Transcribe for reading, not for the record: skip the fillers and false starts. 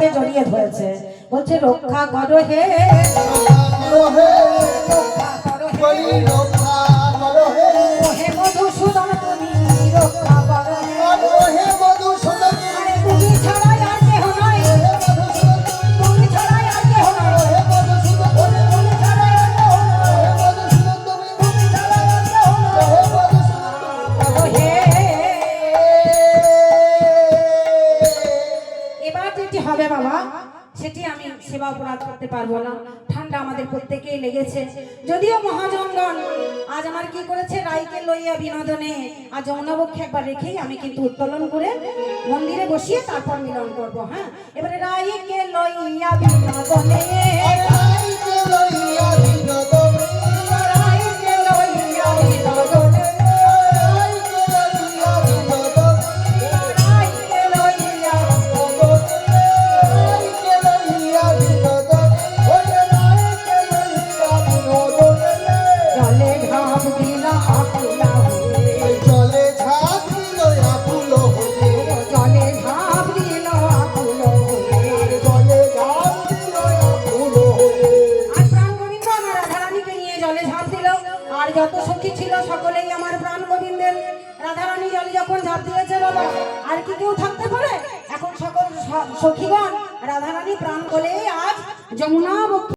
হাতে জড়িয়ে ধরেছে, বলছে রক্ষা করো হে, হে মধুসূদন তুমি রক্ষা করো হে, আরে তুমি ছাড়াই আর কেহ নাই, তুমি ছাড়াই আর কেহ নাই, তুমি ছাড়াই আর কেহ নাই। এবার যেটি হবে বাবা, সেটি আমি সেবা অপরাধ করতে পারবো না, ঠান্ডা আমাদের প্রত্যেকেই লেগেছে। যদিও মহাজনগণ আজ আমার কি করেছে, রাইকে লইয়া বিনোদনে আর যমুনাবক্ষে একবার রেখেই আমি কিন্তু উত্তোলন করে মন্দিরে বসিয়ে তারপর মিলন করবো। হ্যাঁ, এবারে রাইকে লইয়া বিনোদনে, রাইকে লইয়া বিনোদনে, রাইকে লইয়া বিনোদনে, রাইকে লইয়া জলে ঝাঁপ দিলা আকুলা হয়ে, জলে ঝাঁপ দিল আকুল হয়ে, জলে ঝাঁপ দিল আকুল হয়ে, জলে ঝাঁপ দিল আকুল হয়ে। আর প্রাণ গোবিন্দ আমার রাধারানীকে নিয়ে জলে ঝাঁপ দিল। আর যত সখী ছিল সকলেই আমার প্রাণ গোবিন্দের রাধারানী জলে যখন ঝাঁপ দিয়েছে বাবা, আর কি কেউ থাকতে পারে? এখন সকল সখীগণ রাধারানী প্রাণ বলে আজ যমুনা